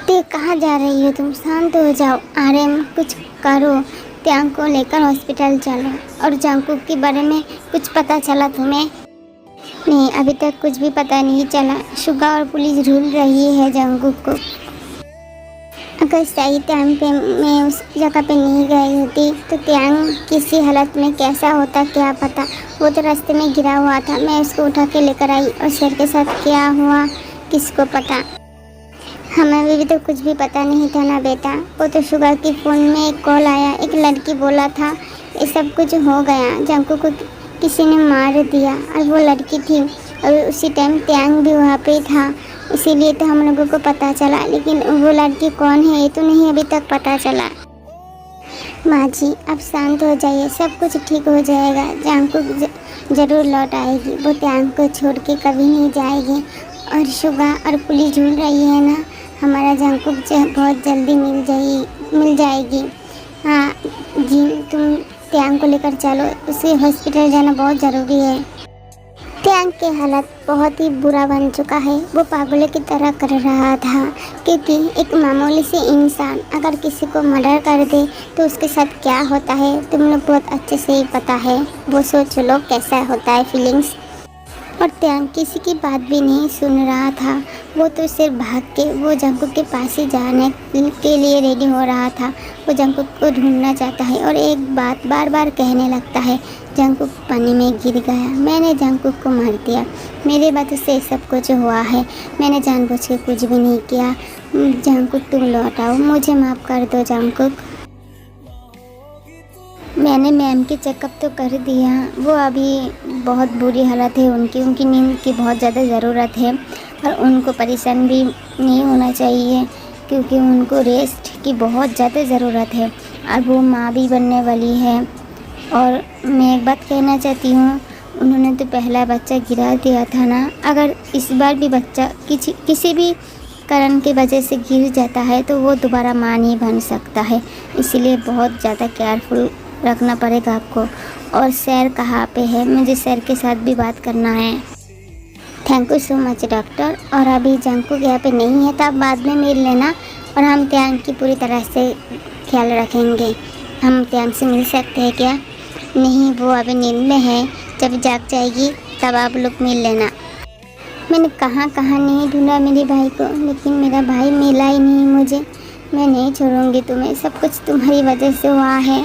ते कहाँ जा रही हो तुम? शांत हो जाओ। आर्यन कुछ करो। त्यांग को लेकर हॉस्पिटल चलो। और जंकुक के बारे में कुछ पता चला तुम्हें? नहीं, अभी तक कुछ भी पता नहीं चला। शुगा और पुलिस ढूंढ रही है जंकुक को। अगर सही टाइम पे मैं उस जगह पे नहीं गई होती तो त्यांग किसी हालत में कैसा होता क्या पता। वो तो रास्ते में गिरा हुआ था, मैं उसको उठा के लेकर आई और सर के साथ क्या हुआ किसको पता। हमें भी तो कुछ भी पता नहीं था ना बेटा। वो तो शुगा की फ़ोन में एक कॉल आया, एक लड़की बोला था ये सब कुछ हो गया, जंकुक को किसी ने मार दिया और वो लड़की थी और उसी टाइम त्यांग भी वहाँ पे था, इसीलिए तो हम लोगों को पता चला। लेकिन वो लड़की कौन है ये तो नहीं अभी तक पता चला। माँ जी अब शांत हो जाइए, सब कुछ ठीक हो जाएगा। जंकुक ज़रूर लौट आएगी, वो त्यांग को छोड़ के कभी नहीं जाएगी। और शुगा और पुलिस ढूंढ रही है ना, हमारा जंकुक बहुत जल्दी मिल जाएगी। हाँ जी, तुम त्यांग को लेकर चलो, उसे हॉस्पिटल जाना बहुत ज़रूरी है। त्यांग की हालत बहुत ही बुरा बन चुका है। वो पागलों की तरह कर रहा था, क्योंकि एक मामूली से इंसान अगर किसी को मर्डर कर दे तो उसके साथ क्या होता है तुम लोग बहुत अच्छे से ही पता है। वो सोच लो कैसा होता है फीलिंग्स। और त्यांग किसी की बात भी नहीं सुन रहा था, वो तो सिर्फ भाग के वो जंकुक के पास ही जाने के लिए रेडी हो रहा था। वो जंकुक को ढूंढना चाहता है और एक बात बार बार कहने लगता है, जंकुक पानी में गिर गया, मैंने जंकुक को मार दिया, मेरे वजह से सब कुछ हुआ है, मैंने जानबूझ के कुछ भी नहीं किया। जंकुक तुम लौट आओ, मुझे माफ़ कर दो जंकुक। मैंने मैम की चेकअप तो कर दिया, वो अभी बहुत बुरी हालत है उनकी नींद की बहुत ज़्यादा ज़रूरत है और उनको परेशान भी नहीं होना चाहिए क्योंकि उनको रेस्ट की बहुत ज़्यादा ज़रूरत है और वो माँ भी बनने वाली है। और मैं एक बात कहना चाहती हूँ, उन्होंने तो पहला बच्चा गिरा दिया था ना, अगर इस बार भी बच्चा किसी भी कारण की वजह से गिर जाता है तो वो दोबारा माँ नहीं बन सकता है, इसीलिए बहुत ज़्यादा केयरफुल रखना पड़ेगा आपको। और सर कहाँ पे है? मुझे सर के साथ भी बात करना है। Thank you so much doctor. और अभी जंकुक यहाँ पे नहीं है तो आप बाद में मिल लेना और हम त्यांग की पूरी तरह से ख्याल रखेंगे। हम त्यांग से मिल सकते हैं क्या? नहीं, वो अभी नींद में है, जब जाग जाएगी तब आप लोग मिल लेना। मैंने कहाँ कहाँ नहीं ढूंढा मेरे भाई को, लेकिन मेरा भाई मिला ही नहीं मुझे। मैं नहीं छोड़ूंगी तुम्हें, सब कुछ तुम्हारी वजह से हुआ है।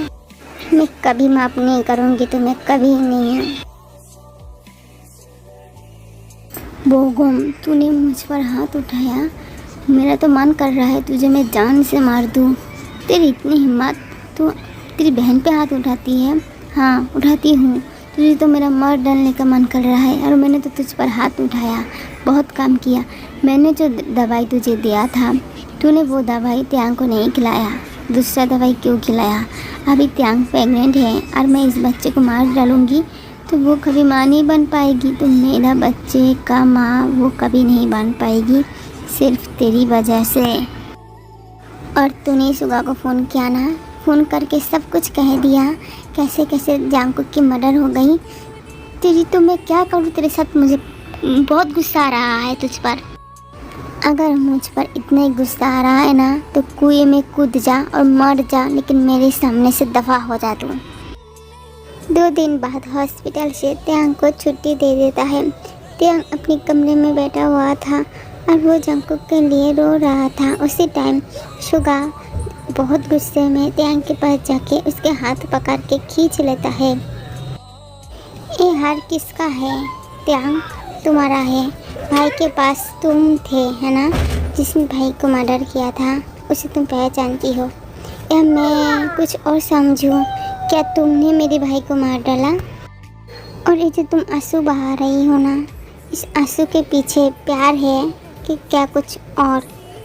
मैं कभी माफ़ नहीं करूंगी तुम्हें, कभी नहीं। बोगम, तूने मुझ पर हाथ उठाया, मेरा तो मन कर रहा है तुझे मैं जान से मार दूं। तेरी इतनी हिम्मत, तो तेरी बहन पे हाथ उठाती है? हाँ उठाती हूँ, तुझे तो मेरा मर डालने का मन कर रहा है और मैंने तो तुझ पर हाथ उठाया, बहुत काम किया। मैंने जो दवाई तुझे दिया था, तूने वो दवाई त्यांग को नहीं खिलाया, दूसरा दवाई क्यों खिलाया? अभी त्यांग प्रेग्नेंट है और मैं इस बच्चे को मार डालूँगी तो वो कभी माँ नहीं बन पाएगी। तो मेरा बच्चे का माँ वो कभी नहीं बन पाएगी, सिर्फ तेरी वजह से। और तूने सुगा को फ़ोन किया ना, फ़ोन करके सब कुछ कह दिया, कैसे कैसे जंकुक की मर्डर हो गई। तेरी तो मैं क्या करूँ तेरे साथ, मुझे बहुत गुस्सा आ रहा है तुझ पर। अगर मुझ पर इतना ही गुस्सा आ रहा है ना तो कुएं में कूद जा और मर जा, लेकिन मेरे सामने से दफ़ा हो जा तू। 2 दिन बाद हॉस्पिटल से त्यांग को छुट्टी दे देता है। त्यांग अपने कमरे में बैठा हुआ था और वो जंकुक के लिए रो रहा था। उसी टाइम शुगा बहुत गुस्से में त्यांग के पास जाके उसके हाथ पकड़ के खींच लेता है। ये हार किसका है? त्यांग तुम्हारा है, भाई के पास तुम थे है ना, जिसने भाई को मर्डर किया था, उसे तुम पहचानती हो या मैं कुछ और समझूं? क्या तुमने मेरे भाई को मार डाला? और ये जो तुम आंसू बहा रही हो ना, इस आंसू के पीछे प्यार है कि क्या कुछ और?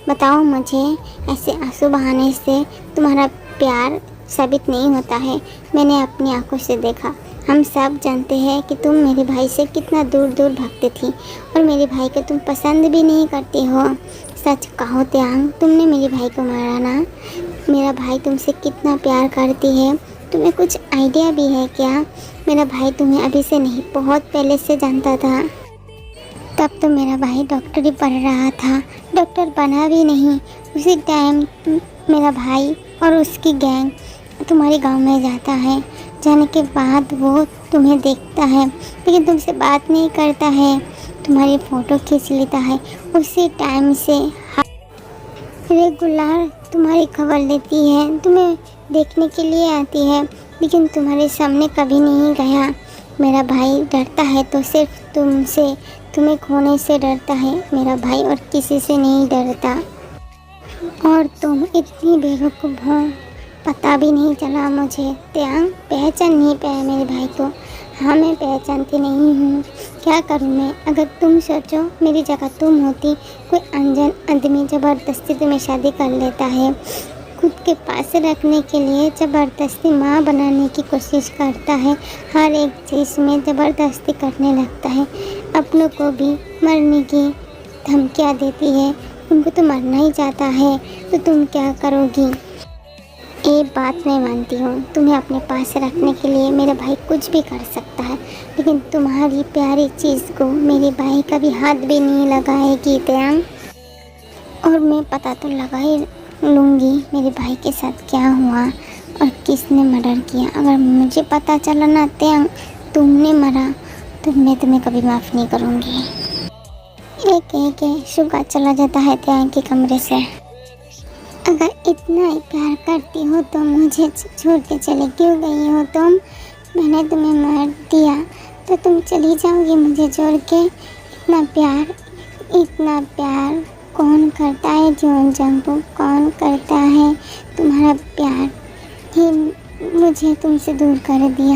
बताओ मुझे। ऐसे आंसू बहाने से तुम्हारा प्यार साबित नहीं होता है, मैंने अपनी आंखों से देखा। हम सब जानते हैं कि तुम मेरे भाई से कितना दूर दूर भागती थी और मेरे भाई को तुम पसंद भी नहीं करती हो। सच कहो त्यांग, तुमने मेरे भाई को मारा ना? मेरा भाई तुमसे कितना प्यार करती है, तुम्हें कुछ आइडिया भी है क्या? मेरा भाई तुम्हें अभी से नहीं, बहुत पहले से जानता था। तब तो मेरा भाई डॉक्टरी पढ़ रहा था, डॉक्टर बना भी नहीं। उसी टाइम मेरा भाई और उसकी गैंग तुम्हारे गांव में जाता है। जाने के बाद वो तुम्हें देखता है लेकिन तुमसे बात नहीं करता है, तुम्हारी फ़ोटो खींच लेता है। उसी टाइम से रेगुलर तुम्हारी खबर लेती है, तुम्हें देखने के लिए आती है, लेकिन तुम्हारे सामने कभी नहीं गया। मेरा भाई डरता है तो सिर्फ तुमसे, तुम्हें खोने से डरता है। मेरा भाई और किसी से नहीं डरता। और तुम इतनी बेवकूफ़ हो, पता भी नहीं चला मुझे। त्यांग पहचान नहीं पाया मेरे भाई को। हाँ, मैं पहचानती नहीं हूँ, क्या करूँ मैं। अगर तुम सोचो मेरी जगह तुम होती, कोई अनजान आदमी ज़बरदस्ती तुम्हें शादी कर लेता है, खुद के पास रखने के लिए ज़बरदस्ती माँ बनाने की कोशिश करता है, हर एक चीज़ में ज़बरदस्ती करने लगता है, अपनों को भी मरने की धमकियाँ देती है। उनको तो मरना ही चाहता है, तो तुम क्या करोगी। एक बात मैं मानती हूँ, तुम्हें अपने पास रखने के लिए मेरा भाई कुछ भी कर सकता है, लेकिन तुम्हारी प्यारी चीज़ को मेरे भाई कभी हाथ भी नहीं लगाएगी त्यांग। और मैं पता तो लगा ही लूँगी मेरे भाई के साथ क्या हुआ और किसने मर्डर किया। अगर मुझे पता चला ना त्यांग तुमने मरा, तो मैं तुम्हें कभी माफ़ नहीं करूँगी। एक शुगा चला जाता है त्यांग के कमरे से। अगर इतना ही प्यार करती हो तो मुझे छोड़ के चले क्यों गई हो तुम। मैंने तुम्हें मार दिया तो तुम चली जाओगी मुझे छोड़ के। इतना प्यार कौन करता है जीवन जंगू, कौन करता है। तुम्हारा प्यार ही मुझे तुमसे दूर कर दिया।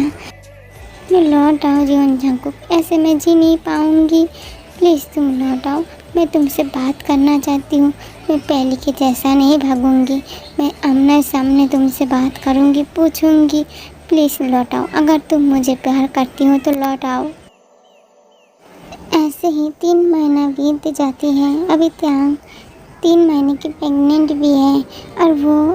मैं लौट आओ जीवन जंगू, ऐसे मैं जी नहीं पाऊँगी। प्लीज़ तुम लौट आओ, मैं तुमसे बात करना चाहती हूँ। मैं पहले के जैसा नहीं भागूंगी, मैं आमने सामने तुमसे बात करूँगी, पूछूँगी। प्लीज़ लौट आओ, अगर तुम मुझे प्यार करती हो तो लौट आओ। ऐसे ही 3 महीना बीत जाती है। अभी त्यांग 3 महीने की प्रेग्नेंट भी है और वो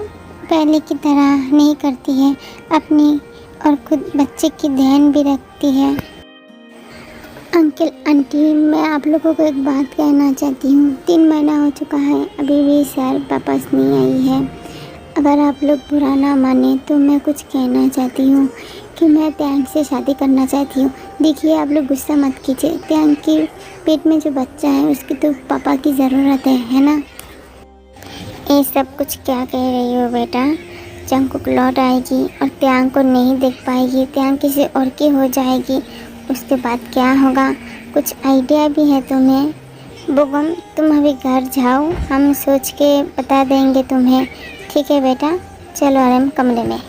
पहले की तरह नहीं करती है अपनी, और खुद बच्चे की ध्यान भी रखती है। अंकल आंटी, मैं आप लोगों को एक बात कहना चाहती हूँ। 3 महीना हो चुका है, अभी भी सर वापस नहीं आई है। अगर आप लोग बुरा ना माने तो मैं कुछ कहना चाहती हूँ कि मैं त्यांग से शादी करना चाहती हूँ। देखिए, आप लोग गुस्सा मत कीजिए। त्यांग के पेट में जो बच्चा है उसकी तो पापा की ज़रूरत है ना। ये सब कुछ क्या कह रही हो बेटा। जंगकुक लौट आएगी और त्यांग को नहीं देख पाएगी, त्यांग किसी और की हो जाएगी। उसके बाद क्या होगा, कुछ आइडिया भी है तुम्हें। बोगम, तुम अभी घर जाओ, हम सोच के बता देंगे तुम्हें। ठीक है बेटा, चलो आराम कमरे में।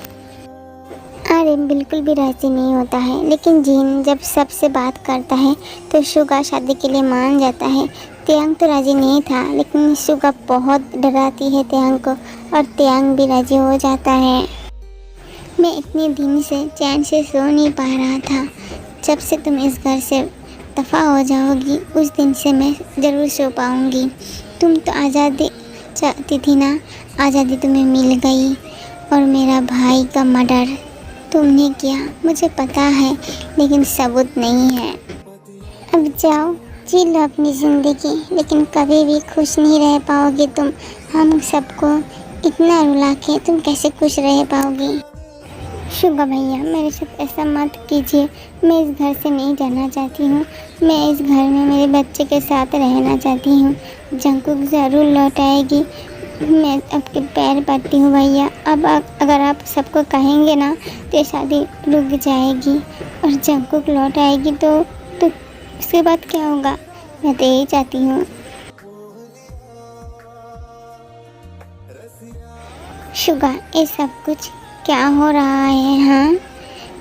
आर्यन बिल्कुल भी राज़ी नहीं होता है, लेकिन जीन जब सबसे बात करता है तो शुगा शादी के लिए मान जाता है। त्यांग तो राज़ी नहीं था, लेकिन शुगा बहुत डराती है त्यांग को और त्यांग भी राज़ी हो जाता है। मैं इतने दिन से चैन से सो नहीं पा रहा था। जब से तुम इस घर से दफ़ा हो जाओगी उस दिन से मैं ज़रूर सो पाऊँगी। तुम तो आज़ादी चाहती थी ना, आज़ादी तुम्हें मिल गई। और मेरा भाई का मर्डर तुमने किया, मुझे पता है, लेकिन सबूत नहीं है। अब जाओ, जी लो अपनी ज़िंदगी, लेकिन कभी भी खुश नहीं रह पाओगी तुम। हम सबको इतना रुला के तुम कैसे खुश रह पाओगी। शुगा भैया, मेरे साथ ऐसा मत कीजिए। मैं इस घर से नहीं जाना चाहती हूँ। मैं इस घर में मेरे बच्चे के साथ रहना चाहती हूँ। जंगकुक ज़रूर लौट आएगी। मैं आपके पैर पड़ती हूँ भैया। अब अगर आप सबको कहेंगे ना तो शादी रुक जाएगी और जंगकुक लौट आएगी तो उसके बाद क्या होगा। मैं तो यही चाहती हूँ। शुगा, ये सब कुछ क्या हो रहा है। हाँ,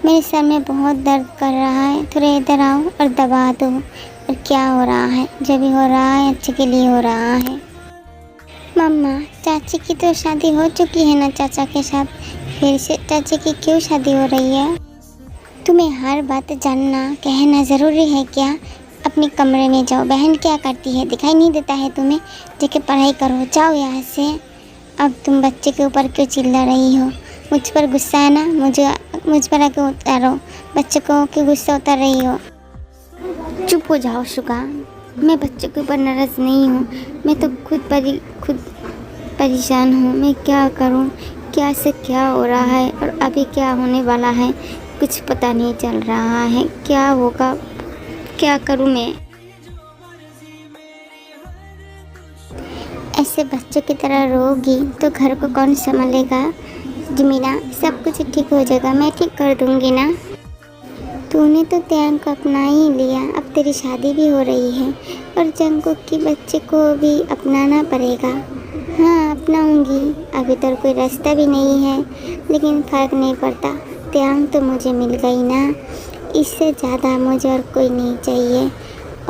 मेरे सर में बहुत दर्द कर रहा है, थोड़ा इधर आओ और दबा दो। और क्या हो रहा है, जो भी हो रहा है अच्छे के लिए हो रहा है। मम्मा, चाची की तो शादी हो चुकी है ना चाचा के साथ, फिर से चाची की क्यों शादी हो रही है। तुम्हें हर बात जानना कहना ज़रूरी है क्या। अपने कमरे में जाओ। बहन क्या करती है दिखाई नहीं देता है तुम्हें। जाके पढ़ाई करो, जाओ यहाँ से। अब तुम बच्चे के ऊपर क्यों चिल्ला रही हो। मुझ पर गुस्सा है ना, मुझ पर आके उतारो। बच्चे को क्यों गुस्सा उतार रही हो। चुप हो जाओ शुगा, मैं बच्चों के ऊपर नाराज़ नहीं हूँ, मैं तो खुद परेशान हूँ। मैं क्या करूँ, क्या से क्या हो रहा है और अभी क्या होने वाला है, कुछ पता नहीं चल रहा है। क्या होगा, क्या करूँ मैं? ऐसे बच्चों की तरह रोगी तो घर को कौन संभालेगा? जमीला, सब कुछ ठीक हो जाएगा, मैं ठीक कर दूँगी ना। तूने तो त्याग को अपना ही लिया, अब तेरी शादी भी हो रही है और जंकुक की बच्चे को भी अपनाना पड़ेगा। हाँ, अपनाऊंगी। अभी तो कोई रास्ता भी नहीं है, लेकिन फ़र्क नहीं पड़ता, त्याग तो मुझे मिल गई ना। इससे ज़्यादा मुझे और कोई नहीं चाहिए।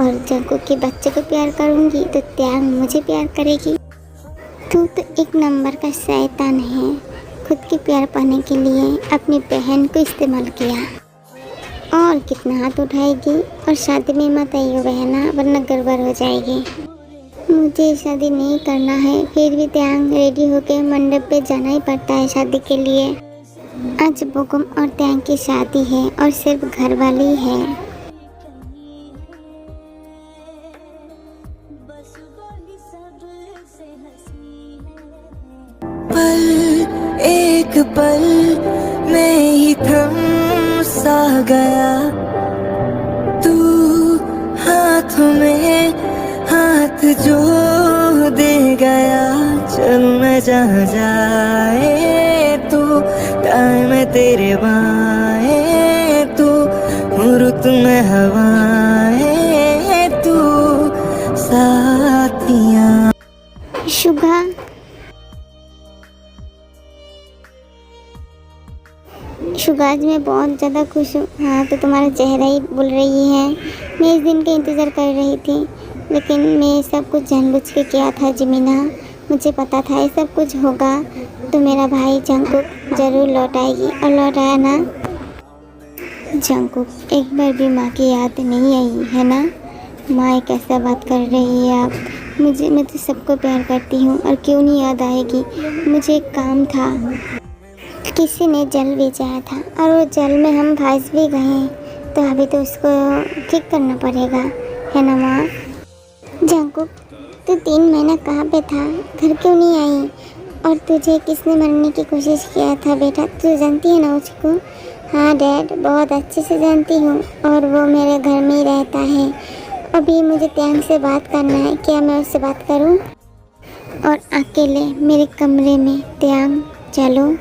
और जंकुक के बच्चे को प्यार करूंगी तो त्याग मुझे प्यार करेगी। तू तो एक नंबर का शैतान है। खुद के प्यार पाने के लिए अपनी बहन को इस्तेमाल किया। और कितना हाथ उठाएगी? और शादी में मत आइयो बहना, वरना गड़बड़ हो जाएगी। मुझे शादी नहीं करना है, फिर भी त्याग रेडी होकर मंडप पे जाना ही पड़ता है शादी के लिए। आज बोगम और त्याग की शादी है और सिर्फ घर वाली है। पल एक पल में ही थम सा गया, तू हाथ में हाथ जो दे गया। चल मैं जहाँ जाए तू, टाइम है तेरे बाएं तू, रुत में हवाएं तू, साथियाँ। शुभा, आज मैं बहुत ज़्यादा खुश हूँ। हाँ, तो तुम्हारा चेहरा ही बोल रही है। मैं इस दिन का इंतज़ार कर रही थी, लेकिन मैं सब कुछ जानबूझ के किया था जमीना। मुझे पता था ये सब कुछ होगा, तो मेरा भाई जंकुक ज़रूर लौट आएगी। और लौट आया ना जंकुक? एक बार भी माँ की याद नहीं आई है ना? माँ कैसा बात कर रही है आप? मैं तो सबको प्यार करती हूँ, और क्यों नहीं याद आएगी? मुझे एक काम था, किसी ने जल भेजा था और वो जल में हम फंस भी गए, तो अभी तो उसको ठीक करना पड़ेगा, है ना माँ? जंकुक, तू 3 महीना कहाँ पे था? घर क्यों नहीं आई? और तुझे किसने मरने की कोशिश किया था बेटा? तू जानती है ना उसको? हाँ डैड, बहुत अच्छे से जानती हूँ, और वो मेरे घर में ही रहता है। अभी मुझे त्याग से बात करना है, क्या मैं उससे बात करूँ? और अकेले मेरे कमरे में? त्याग, चलो।